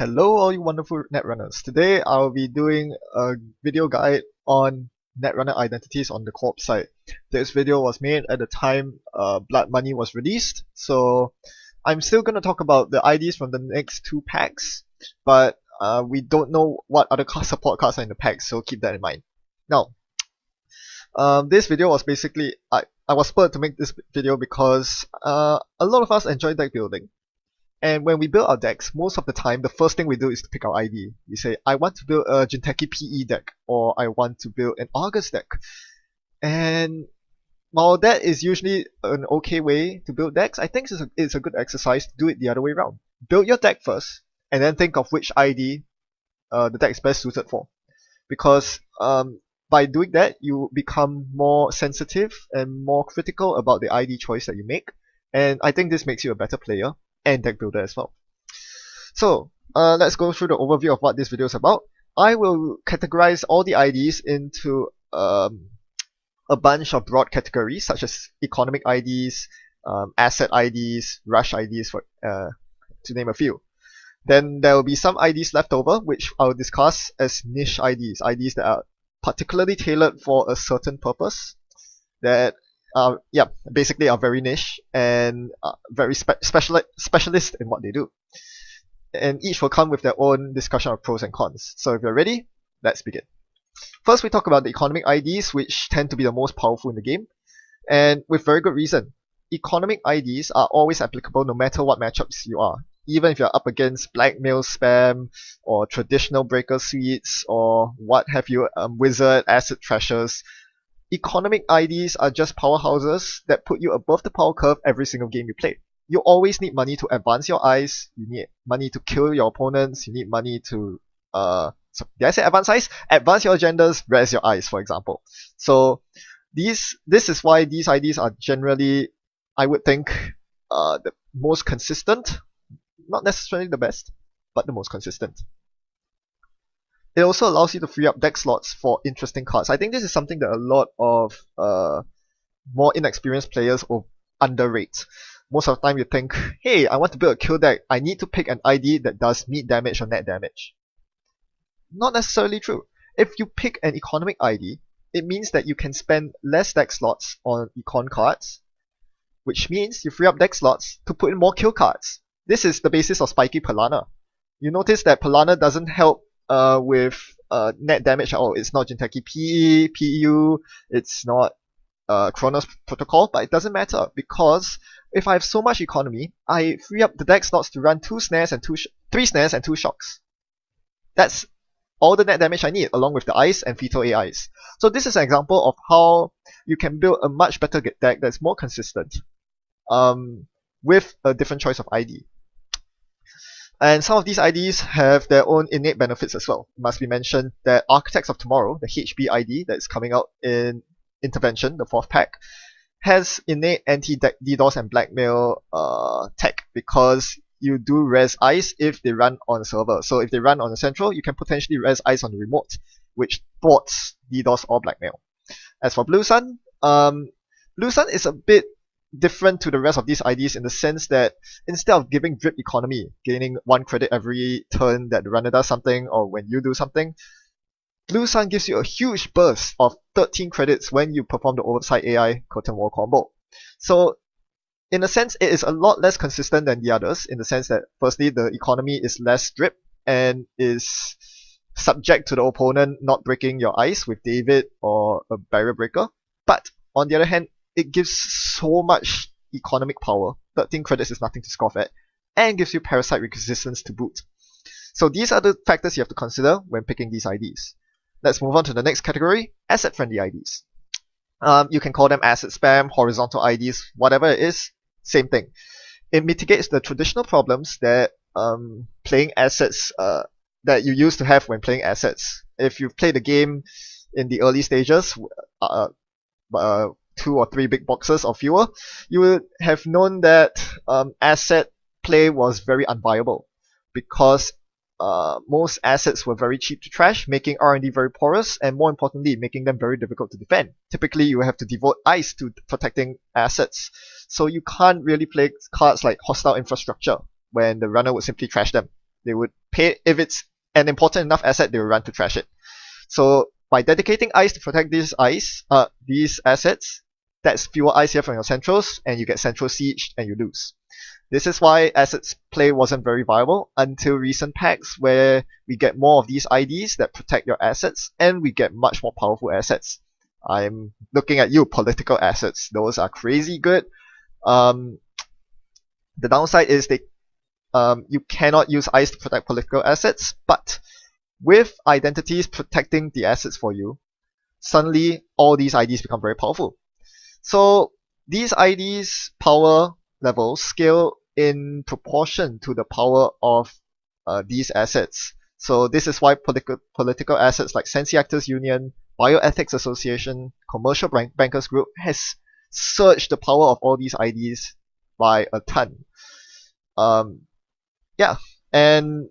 Hello all you wonderful Netrunners. Today I'll be doing a video guide on Netrunner identities on the Corp side. This video was made at the time Blood Money was released, so I'm still going to talk about the IDs from the next two packs, but we don't know what other support cards are in the packs, so keep that in mind. Now, this video was basically, I was spurred to make this video because a lot of us enjoy deck building. And when we build our decks, most of the time, the first thing we do is to pick our ID. We say, I want to build a Jinteki PE deck, or I want to build an August deck. And while that is usually an okay way to build decks, I think it's a good exercise to do it the other way around. Build your deck first, and then think of which ID the deck is best suited for. Because by doing that, you become more sensitive and more critical about the ID choice that you make. And I think this makes you a better player and deck builder as well. So let's go through the overview of what this video is about. I will categorize all the IDs into a bunch of broad categories such as economic IDs, asset IDs, rush IDs, to name a few. Then there will be some IDs left over which I'll discuss as niche IDs, IDs that are particularly tailored for a certain purpose, that basically are very niche and very specialist in what they do. And each will come with their own discussion of pros and cons. So if you're ready, let's begin. First, we talk about the economic IDs, which tend to be the most powerful in the game, and with very good reason. Economic IDs are always applicable no matter what matchups you are. Even if you're up against blackmail spam, or traditional breaker suites, or what have you, wizard, acid trashers, economic IDs are just powerhouses that put you above the power curve every single game you play. You always need money to advance your eyes, you need money to kill your opponents, you need money to, did I say advance eyes? Advance your agendas, res your eyes, for example. So this is why these IDs are generally, I would think, the most consistent. Not necessarily the best, but the most consistent. It also allows you to free up deck slots for interesting cards. I think this is something that a lot of more inexperienced players will underrate. Most of the time you think, hey, I want to build a kill deck, I need to pick an ID that does meat damage or net damage. Not necessarily true. If you pick an economic ID, it means that you can spend less deck slots on econ cards, which means you free up deck slots to put in more kill cards. This is the basis of Spiky Palana. You notice that Palana doesn't help with net damage at all. It's not Jinteki PE, PU, it's not Chronos Protocol, but it doesn't matter because if I have so much economy, I free up the deck slots to run 3 snares and 2 shocks. That's all the net damage I need, along with the ice and fetal AIs. So this is an example of how you can build a much better deck that's more consistent with a different choice of ID. And some of these IDs have their own innate benefits as well. It must be mentioned that Architects of Tomorrow, the HB ID that is coming out in Intervention, the 4th pack, has innate anti-DDoS and blackmail tech because you do res ice if they run on a server. So if they run on a central, you can potentially res ice on the remote, which thwarts DDoS or blackmail. As for Blue Sun is a bit different to the rest of these IDs in the sense that instead of giving drip economy, gaining 1 credit every turn that the runner does something or when you do something, Blue Sun gives you a huge burst of 13 credits when you perform the Oversight AI Curtain Wall combo. So in a sense, it is a lot less consistent than the others in the sense that firstly, the economy is less drip and is subject to the opponent not breaking your ice with David or a barrier breaker. But on the other hand, it gives so much economic power, 13 credits is nothing to scoff at, and gives you parasite resistance to boot. So these are the factors you have to consider when picking these IDs. Let's move on to the next category, asset-friendly IDs. You can call them asset spam, horizontal IDs, whatever it is, same thing. It mitigates the traditional problems that playing assets that you used to have when playing assets. If you've played the game in the early stages, 2 or 3 big boxes or fewer, you would have known that asset play was very unviable because most assets were very cheap to trash, making R&D very porous, and more importantly, making them very difficult to defend. Typically, you have to devote ice to protecting assets, so you can't really play cards like Hostile Infrastructure when the runner would simply trash them. They would if it's an important enough asset, they will run to trash it. So by dedicating IDs to protect these assets, that's fewer IDs here from your centrals, and you get central sieged and you lose. This is why assets play wasn't very viable until recent packs, where we get more of these IDs that protect your assets, and we get much more powerful assets. I'm looking at you, political assets. Those are crazy good. The downside is you cannot use IDs to protect political assets, but with identities protecting the assets for you, suddenly all these IDs become very powerful. So these IDs power levels scale in proportion to the power of these assets. So this is why political assets like Sensi Actors Union, Bioethics Association, Commercial Bankers Group has surged the power of all these IDs by a ton. And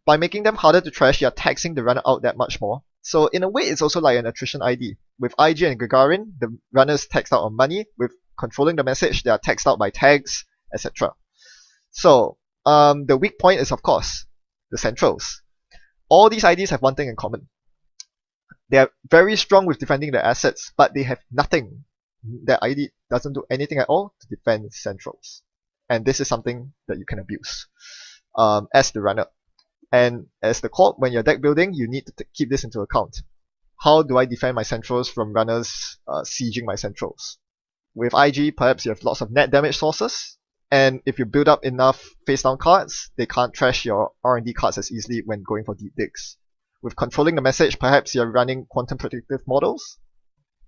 by making them harder to trash, you're taxing the runner out that much more. So in a way, it's also like an attrition ID. With IG and Gagarin, the runners taxed out on money. With controlling the message, they are taxed out by tags, etc. So the weak point is, of course, the centrals. All these IDs have one thing in common. They are very strong with defending their assets, but they have nothing. Their ID doesn't do anything at all to defend centrals. And this is something that you can abuse as the runner. And as the corp, when you're deck building, you need to keep this into account. How do I defend my centrals from runners sieging my centrals? With IG, perhaps you have lots of net damage sources, and if you build up enough face-down cards, they can't trash your R&D cards as easily when going for deep digs. With controlling the message, perhaps you're running quantum predictive models,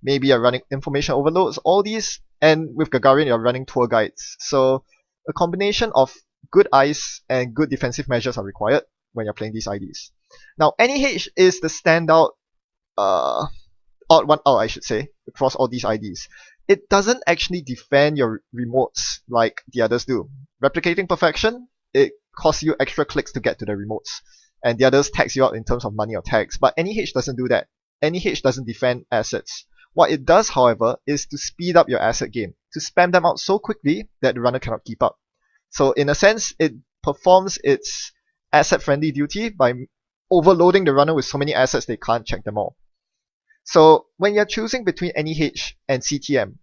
maybe you're running information overloads, all these, and with Gagarin, you're running tour guides. So a combination of good eyes and good defensive measures are required when you're playing these IDs. Now, NEH is the standout, odd one out, I should say, across all these IDs. It doesn't actually defend your remotes like the others do. Replicating perfection, it costs you extra clicks to get to the remotes, and the others tax you out in terms of money or tags. But NEH doesn't do that. NEH doesn't defend assets. What it does, however, is to speed up your asset game, to spam them out so quickly that the runner cannot keep up. So in a sense, it performs its asset-friendly duty by overloading the runner with so many assets they can't check them all. So when you're choosing between NEH and CTM,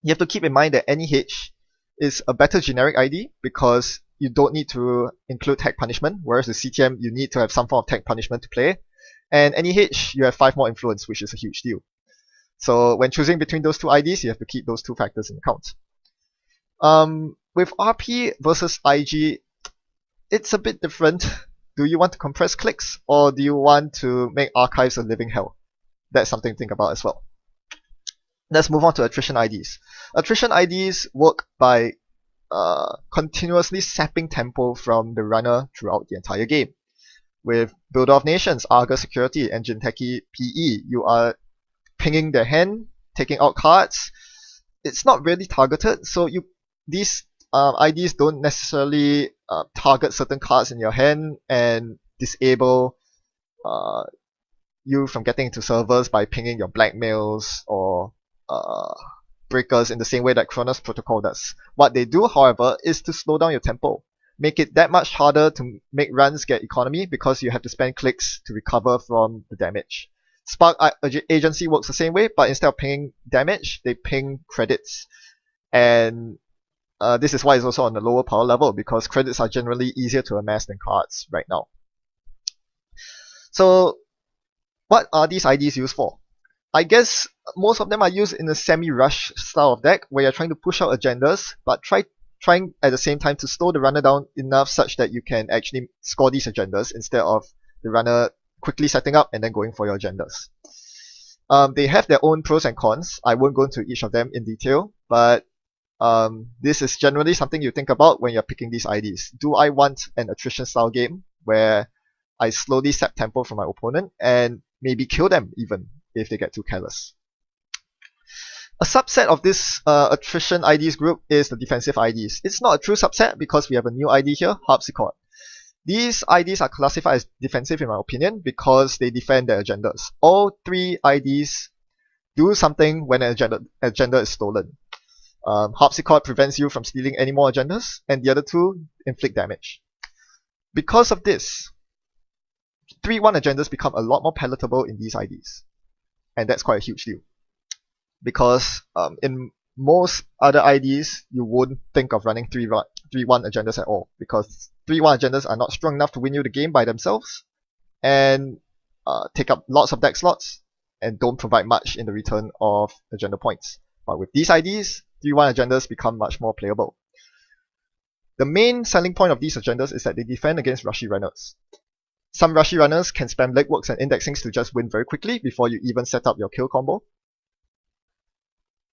you have to keep in mind that NEH is a better generic ID because you don't need to include tag punishment, whereas with CTM, you need to have some form of tag punishment to play. And NEH, you have 5 more influence, which is a huge deal. So when choosing between those two IDs, you have to keep those two factors in account. With RP versus IG, it's a bit different. Do you want to compress clicks, or do you want to make archives a living hell? That's something to think about as well. Let's move on to attrition IDs. Attrition IDs work by continuously sapping tempo from the runner throughout the entire game. With Builder of Nations, Argus Security, and Jinteki PE, you are pinging their hand, taking out cards. It's not really targeted, so these IDs don't necessarily target certain cards in your hand and disable you from getting into servers by pinging your blackmails or breakers in the same way that Kronos Protocol does. What they do, however, is to slow down your tempo, make it that much harder to make runs get economy because you have to spend clicks to recover from the damage. Spark Agency works the same way, but instead of pinging damage, they ping credits. And this is why it's also on the lower power level, because credits are generally easier to amass than cards right now. So what are these IDs used for? I guess most of them are used in a semi-rush style of deck where you're trying to push out agendas, but trying at the same time to slow the runner down enough such that you can actually score these agendas instead of the runner quickly setting up and then going for your agendas. They have their own pros and cons. I won't go into each of them in detail, but this is generally something you think about when you're picking these IDs. Do I want an attrition style game where I slowly sap tempo from my opponent and maybe kill them even if they get too careless? A subset of this attrition IDs group is the defensive IDs. It's not a true subset because we have a new ID here, Harpsichord. These IDs are classified as defensive in my opinion because they defend their agendas. All 3 IDs do something when an agenda is stolen. Harpsichord prevents you from stealing any more agendas, and the other 2 inflict damage. Because of this, 3-1 agendas become a lot more palatable in these IDs. And that's quite a huge deal. Because in most other IDs, you wouldn't think of running 3-1 agendas at all. Because 3-1 agendas are not strong enough to win you the game by themselves. And take up lots of deck slots. And don't provide much in the return of agenda points. But with these IDs, 3-1 agendas become much more playable. The main selling point of these agendas is that they defend against rushy runners. Some rushy runners can spam legworks and indexings to just win very quickly before you even set up your kill combo.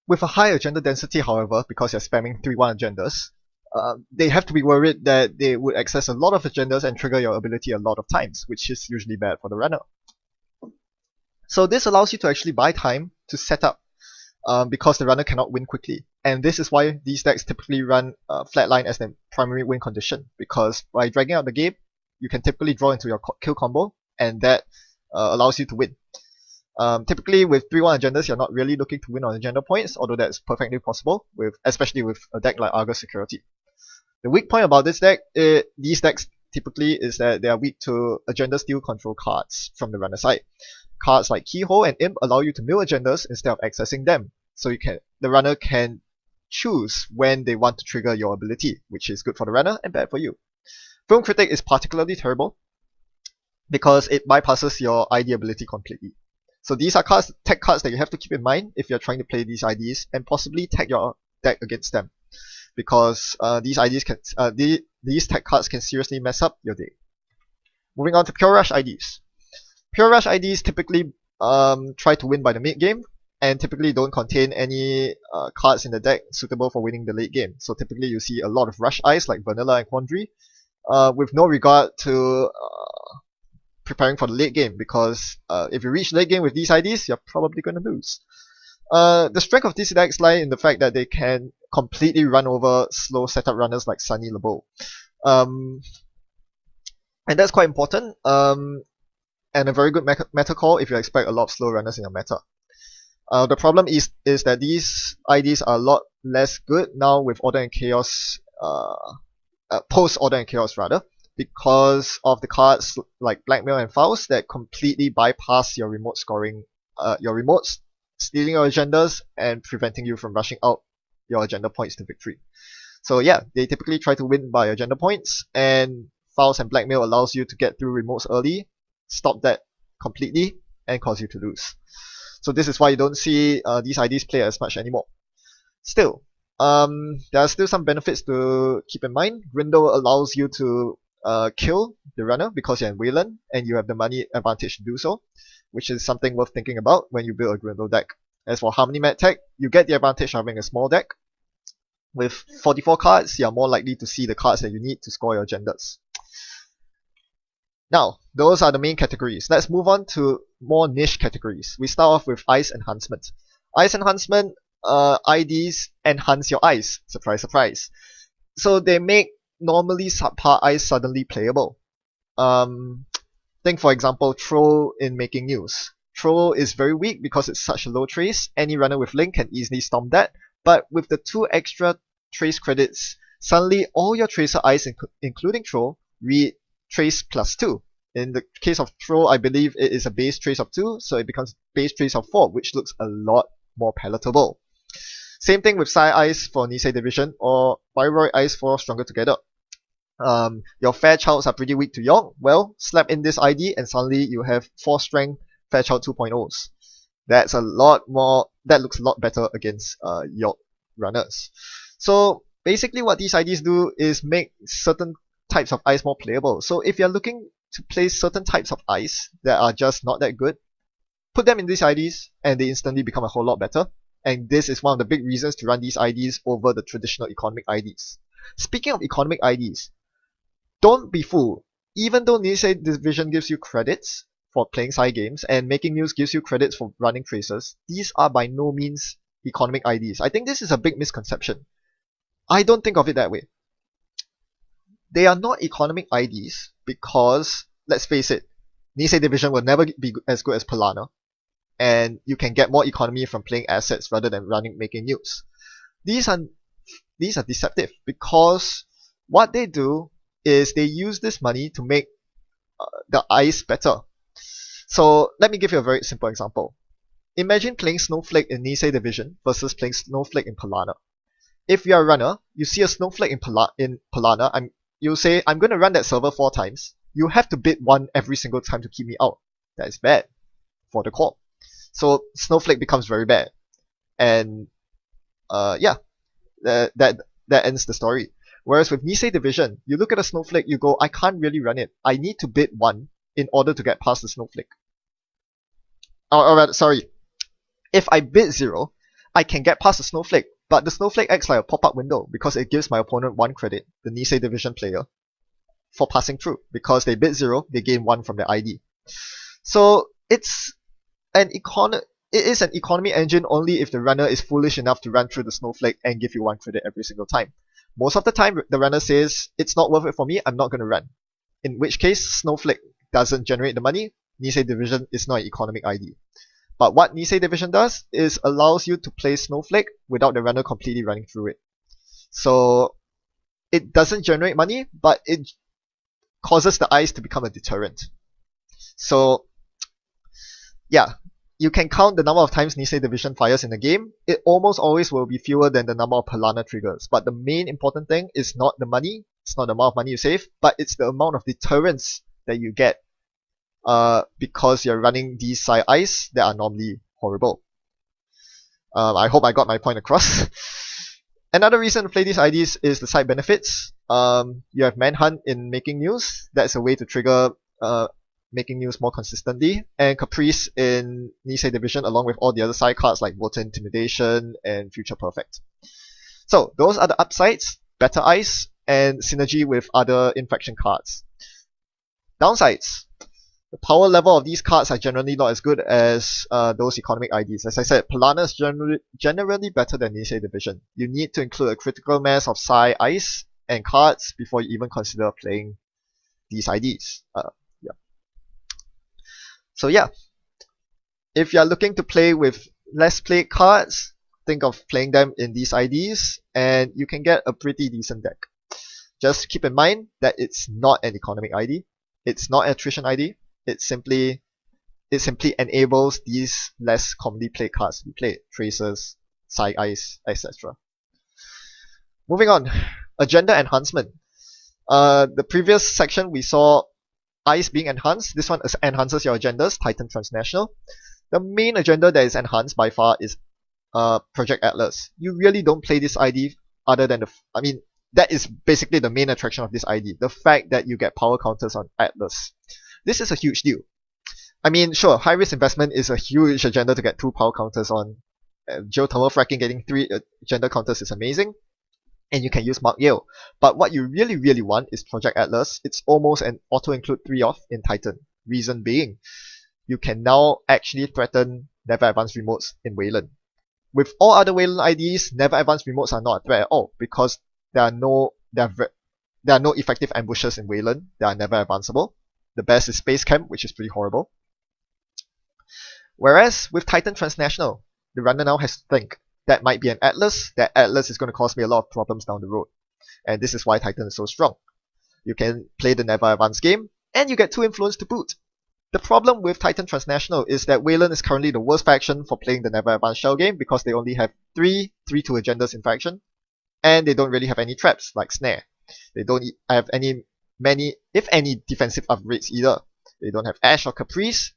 With a high agenda density, however, because you're spamming 3-1 agendas, they have to be worried that they would access a lot of agendas and trigger your ability a lot of times, which is usually bad for the runner. So this allows you to actually buy time to set up because the runner cannot win quickly. And this is why these decks typically run flatline as the primary win condition, because by dragging out the game, you can typically draw into your kill combo, and that allows you to win. Typically with 3-1 agendas, you're not really looking to win on agenda points, although that's perfectly possible, especially with a deck like Argus Security. The weak point about these decks typically is that they are weak to agenda steal control cards from the runner side. Cards like Keyhole and Imp allow you to mill agendas instead of accessing them, so the runner can choose when they want to trigger your ability, which is good for the runner and bad for you. Film Critic is particularly terrible because it bypasses your ID ability completely. So these are tech cards that you have to keep in mind if you're trying to play these IDs, and possibly tag your deck against them, because these tech cards can seriously mess up your day. Moving on to Pure Rush IDs. Pure Rush IDs typically try to win by the mid game, and typically don't contain any cards in the deck suitable for winning the late game. So typically you see a lot of Rush Eyes like Vanilla and Quandary, with no regard to preparing for the late game, because if you reach late game with these IDs, you're probably going to lose. The strength of these decks lie in the fact that they can completely run over slow setup runners like Sunny LeBeau. And that's quite important, and a very good meta call if you expect a lot of slow runners in your meta. The problem is that these IDs are a lot less good now with Order and Chaos, post Order and Chaos rather, because of the cards like Blackmail and Faust that completely bypass your remote scoring, your remotes, stealing your agendas and preventing you from rushing out your agenda points to victory. So yeah, they typically try to win by agenda points, and Faust and Blackmail allows you to get through remotes early, stop that completely, and cause you to lose. So this is why you don't see these IDs play as much anymore. Still, there are still some benefits to keep in mind. Grindle allows you to kill the runner because you're in Wayland and you have the money advantage to do so, which is something worth thinking about when you build a Grindle deck. As for Harmony Mat Tech, you get the advantage of having a small deck. With 44 cards, you are more likely to see the cards that you need to score your agendas. Now, those are the main categories. Let's move on to more niche categories. We start off with Ice Enhancement. Ice Enhancement IDs enhance your Ice. Surprise, surprise. So they make normally subpar Ice suddenly playable. Think for example Troll in Making News. Troll is very weak because it's such a low trace. Any runner with Link can easily stomp that. But with the 2 extra trace credits, suddenly all your tracer Ice, including Troll, read trace +2. In the case of Troll, I believe it is a base trace of 2, so it becomes base trace of 4, which looks a lot more palatable. Same thing with Psy Ice for Nisei Division, or Pyroid Ice for Stronger Together. Your Fairchilds are pretty weak to York. Well, slap in this ID and suddenly you have 4 strength Fairchild 2.0s. That's a lot more, that looks a lot better against York runners. So basically what these IDs do is make certain types of Ice more playable. So if you're looking to play certain types of Ice that are just not that good, put them in these IDs and they instantly become a whole lot better. And this is one of the big reasons to run these IDs over the traditional economic IDs. Speaking of economic IDs, don't be fooled. Even though Nisei Division gives you credits for playing side games and Making News gives you credits for running traces, these are by no means economic IDs. I think this is a big misconception. I don't think of it that way. They are not economic IDs because, let's face it, Nisei Division will never be as good as Polana, and you can get more economy from playing assets rather than Making News. These are deceptive because what they do is they use this money to make the ice better. So let me give you a very simple example. Imagine playing Snowflake in Nisei Division versus playing Snowflake in Polana. If you're a runner, you see a Snowflake in Polana, you say, I'm going to run that server 4 times. You have to bid 1 every single time to keep me out. That is bad for the Corp. So Snowflake becomes very bad. And yeah, that ends the story. Whereas with Nisei Division, you look at a Snowflake, you go, I can't really run it. I need to bid 1 in order to get past the Snowflake. Or rather, sorry, if I bid 0, I can get past the Snowflake, but the Snowflake acts like a pop-up window because it gives my opponent 1 credit, the Nisei Division player, for passing through. Because they bid 0, they gain 1 from their ID. So it is an economy engine only if the runner is foolish enough to run through the Snowflake and give you 1 credit every single time. Most of the time, the runner says, it's not worth it for me, I'm not going to run. In which case, Snowflake doesn't generate the money, Nisei Division is not an economic ID. But what Nisei Division does is allows you to play Snowflake without the runner completely running through it. So it doesn't generate money, but it causes the ice to become a deterrent. So yeah, you can count the number of times Nisei Division fires in a game. It almost always will be fewer than the number of Polana triggers. But the main important thing is not the money, it's not the amount of money you save, but it's the amount of deterrence that you get because you're running these side ice that are normally horrible. I hope I got my point across. Another reason to play these IDs is the side benefits. You have Manhunt in Making News. That's a way to trigger Making News more consistently. And Caprice in Nisei Division along with all the other side cards like Voter Intimidation and Future Perfect. So those are the upsides, better ice, and synergy with other infection cards. Downsides. The power level of these cards are generally not as good as those economic IDs. As I said, Polana is generally better than Nisei Division. You need to include a critical mass of Psi Ice and cards before you even consider playing these IDs. Yeah. So yeah, if you're looking to play with less played cards, think of playing them in these IDs and you can get a pretty decent deck. Just keep in mind that it's not an economic ID. It's not an attrition ID. It simply enables these less commonly played cards to be played. Tracers, Psi Ice, etc. Moving on. Agenda enhancement. The previous section we saw Ice being enhanced. This one enhances your agendas, Titan Transnational. The main agenda that is enhanced by far is Project Atlas. You really don't play this ID other than that is basically the main attraction of this ID. The fact that you get power counters on Atlas. This is a huge deal. Sure, high risk investment is a huge agenda to get 2 power counters on. Geothermal fracking getting 3 agenda counters is amazing. And you can use Mark Yale. But what you really want is Project Atlas. It's almost an auto-include 3-off in Titan. Reason being, you can now actually threaten Never Advanced Remotes in Wayland. With all other Wayland IDs, Never Advanced Remotes are not a threat at all because there are no effective ambushes in Wayland. They are never advanceable. The best is Space Camp, which is pretty horrible. Whereas with Titan Transnational, the runner now has to think, that might be an Atlas. That Atlas is going to cause me a lot of problems down the road. And this is why Titan is so strong. You can play the Never Advance game, and you get 2 influence to boot. The problem with Titan Transnational is that Wayland is currently the worst faction for playing the Never Advance shell game because they only have 3 3-2 agendas in faction, and they don't really have any traps like Snare. They don't have many, if any, defensive upgrades either. They don't have Ash or Caprice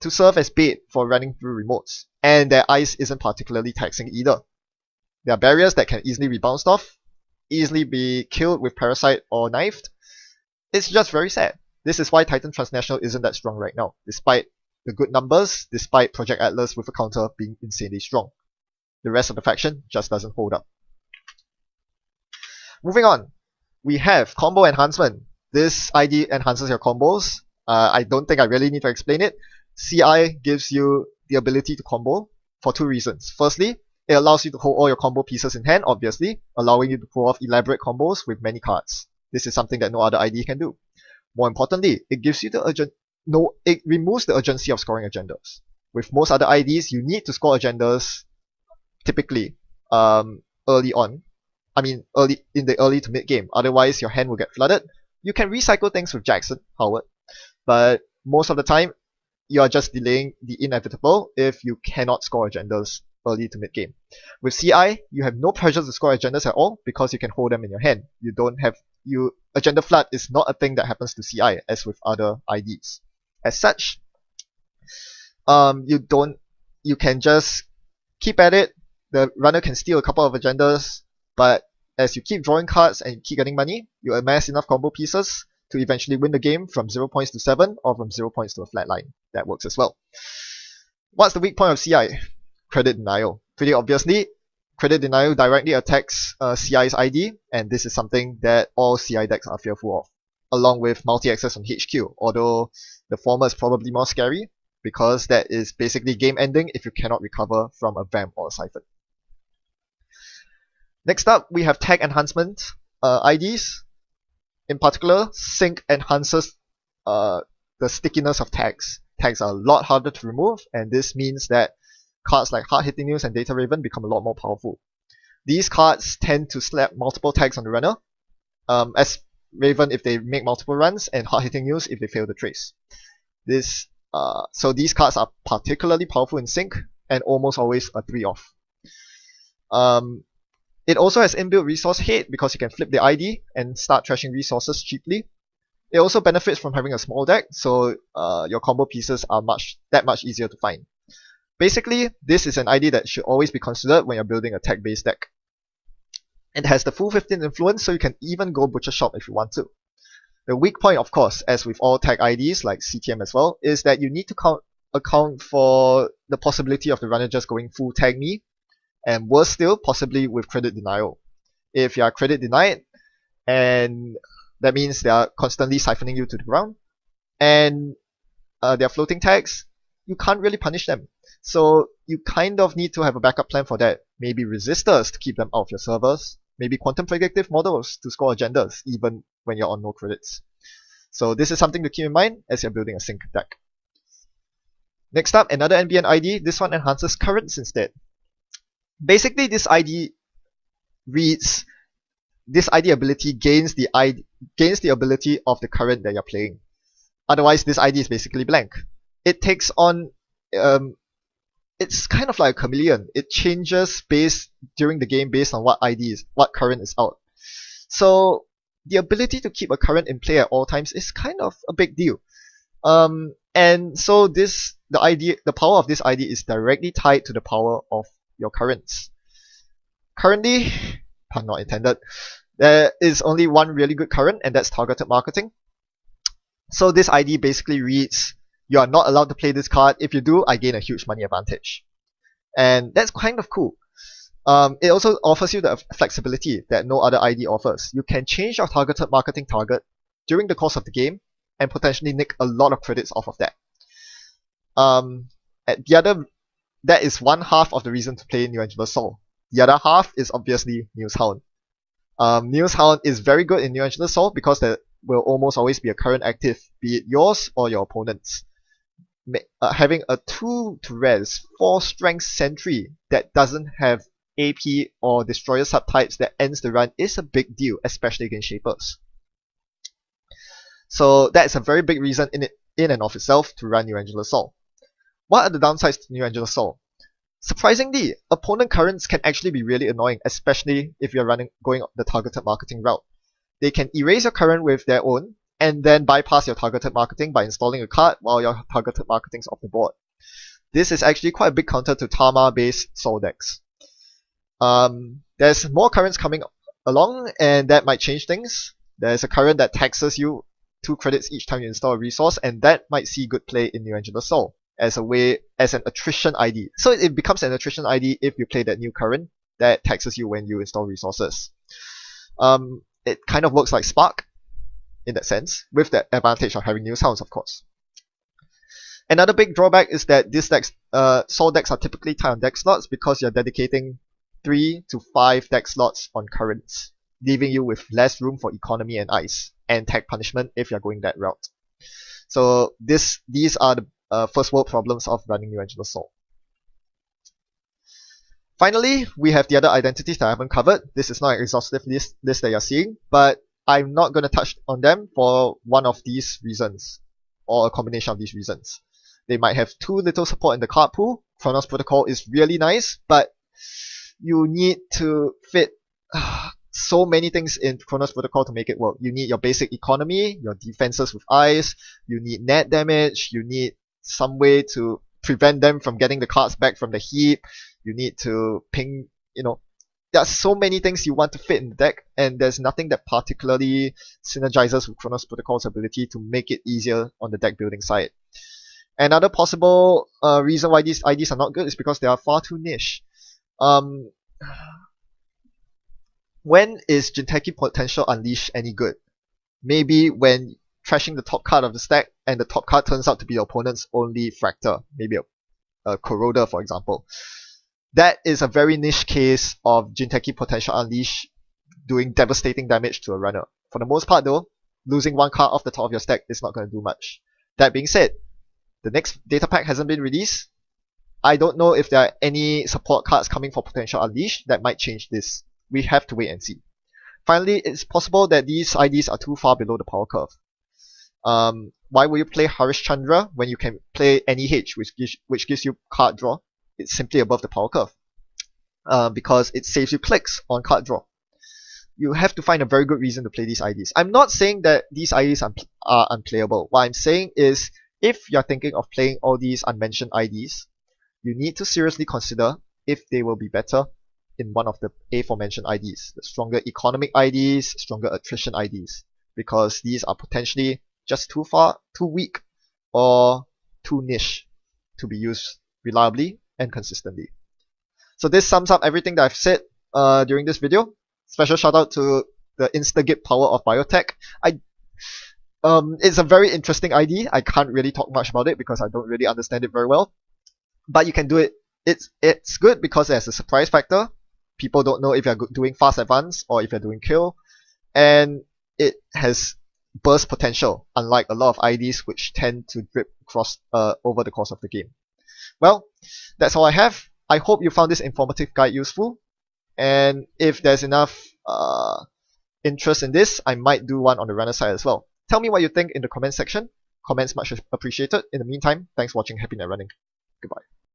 to serve as bait for running through remotes, and their ice isn't particularly taxing either. There are barriers that can easily be bounced off, easily be killed with Parasite or knifed. It's just very sad. This is why Titan Transnational isn't that strong right now, despite the good numbers, despite Project Atlas with a counter being insanely strong. The rest of the faction just doesn't hold up. Moving on, we have Combo Enhancement. This ID enhances your combos. I don't think I really need to explain it. CI gives you the ability to combo for 2 reasons. Firstly, it allows you to hold all your combo pieces in hand, obviously, allowing you to pull off elaborate combos with many cards. This is something that no other ID can do. More importantly, it gives you it removes the urgency of scoring agendas. With most other IDs, you need to score agendas typically early on. Early in the early to mid game. Otherwise, your hand will get flooded. You can recycle things with Jackson, Howard. but most of the time, you are just delaying the inevitable if you cannot score agendas early to mid-game. With CI, you have no pressure to score agendas at all because you can hold them in your hand. You don't have agenda flood is not a thing that happens to CI as with other IDs. As such, you can just keep at it. The runner can steal a couple of agendas, but as you keep drawing cards and you keep getting money, you amass enough combo pieces to eventually win the game from 0 points to 7 or from 0 points to a flat line. That works as well. What's the weak point of CI? Credit denial. Pretty obviously, credit denial directly attacks CI's ID, and this is something that all CI decks are fearful of, along with multi-access on HQ, although the former is probably more scary because that is basically game ending if you cannot recover from a vamp or a siphon. Next up, we have tag enhancement IDs. In particular, sync enhances the stickiness of tags. Tags are a lot harder to remove, and this means that cards like Hard-Hitting News and Data Raven become a lot more powerful. These cards tend to slap multiple tags on the runner, as Raven if they make multiple runs, and Hard-Hitting News if they fail to trace. So these cards are particularly powerful in sync, and almost always a 3-off. It also has inbuilt resource hate because you can flip the ID and start trashing resources cheaply. It also benefits from having a small deck, so your combo pieces are that much easier to find. Basically, this is an ID that should always be considered when you're building a tag-based deck. It has the full 15 influence, so you can even go Butcher Shop if you want to. The weak point, of course, as with all tag IDs, like CTM as well, is that you need to account for the possibility of the runner just going full tag me, and worse still, possibly with credit denial. If you are credit denied, and that means they are constantly siphoning you to the ground, and they are floating tags, you can't really punish them. So you kind of need to have a backup plan for that. Maybe resistors to keep them out of your servers, maybe quantum predictive models to score agendas, even when you're on no credits. So this is something to keep in mind as you're building a sync deck. Next up, another NBN ID. This one enhances currents instead. Basically, this ID ability gains the ability of the current that you're playing. Otherwise, this ID is basically blank. It takes on it's kind of like a chameleon. It changes during the game based on what current is out. So the ability to keep a current in play at all times is kind of a big deal. And so the power of this ID is directly tied to the power of your currents. Currently, pun not intended, there is only one really good current, and that's targeted marketing. So this ID basically reads, you are not allowed to play this card. If you do, I gain a huge money advantage. And that's kind of cool. It also offers you the flexibility that no other ID offers. You can change your targeted marketing target during the course of the game and potentially nick a lot of credits off of that. That is one half of the reason to play New Angela Sol. The other half is obviously News Hound. News Hound is very good in New Angela Sol because there will almost always be a current active, be it yours or your opponent's. Having a 2 to res 4 strength sentry that doesn't have AP or destroyer subtypes that ends the run is a big deal, especially against shapers. So that's a very big reason in and of itself to run New Angela Sol. What are the downsides to New Angela Sol? Surprisingly, opponent currents can actually be really annoying, especially if you're going the targeted marketing route. They can erase your current with their own, and then bypass your targeted marketing by installing a card while your targeted marketing is off the board. This is actually quite a big counter to Tama-based Sol decks. There's more currents coming along, and that might change things. There's a current that taxes you 2 credits each time you install a resource, and that might see good play in New Angela Sol as an attrition ID. So it becomes an attrition ID if you play that new current that taxes you when you install resources. It kind of works like Spark in that sense, with the advantage of having News Hounds, of course. Another big drawback is that these decks, Sol decks are typically tied on deck slots because you're dedicating 3 to 5 deck slots on currents, leaving you with less room for economy and ice, and tag punishment if you're going that route. So these are the first world problems of running New Angela Sol. Finally, we have the other identities that I haven't covered. This is not an exhaustive list that you're seeing, but I'm not going to touch on them for one of these reasons. or a combination of these reasons. They might have too little support in the card pool. Chronos Protocol is really nice, but you need to fit so many things in Chronos Protocol to make it work. You need your basic economy, your defenses with eyes, you need net damage, you need some way to prevent them from getting the cards back from the heap, you need to ping, there's so many things you want to fit in the deck, and there's nothing that particularly synergizes with Chronos Protocol's ability to make it easier on the deck building side. Another possible reason why these IDs are not good is because they are far too niche. When is Jinteki Potential Unleashed any good? Maybe when trashing the top card of the stack and the top card turns out to be your opponent's only Fractor, maybe a Corroder for example. That is a very niche case of Jinteki Potential Unleashed doing devastating damage to a runner. For the most part though, losing one card off the top of your stack is not going to do much. That being said, the next data pack hasn't been released. I don't know if there are any support cards coming for Potential Unleashed that might change this. We have to wait and see. Finally, it's possible that these IDs are too far below the power curve. Why will you play Harish Chandra when you can play NEH, which gives you card draw? It's simply above the power curve. Because it saves you clicks on card draw. You have to find a very good reason to play these IDs. I'm not saying that these IDs are unplayable. What I'm saying is, if you're thinking of playing all these unmentioned IDs, you need to seriously consider if they will be better in one of the aforementioned IDs, the stronger economic IDs, stronger attrition IDs, because these are potentially just too weak, or too niche to be used reliably and consistently. So this sums up everything that I've said during this video. Special shout out to the Instagip power of biotech. It's a very interesting ID. I can't really talk much about it because I don't really understand it very well. But you can do it. It's good because there's a surprise factor. People don't know if you're doing fast advance or if you're doing kill. And it has burst potential, unlike a lot of IDs which tend to drip across over the course of the game. Well, that's all I have. I hope you found this informative guide useful. And if there's enough interest in this, I might do one on the runner side as well. Tell me what you think in the comment section. Comments much appreciated. In the meantime, thanks for watching. Happy net running. Goodbye.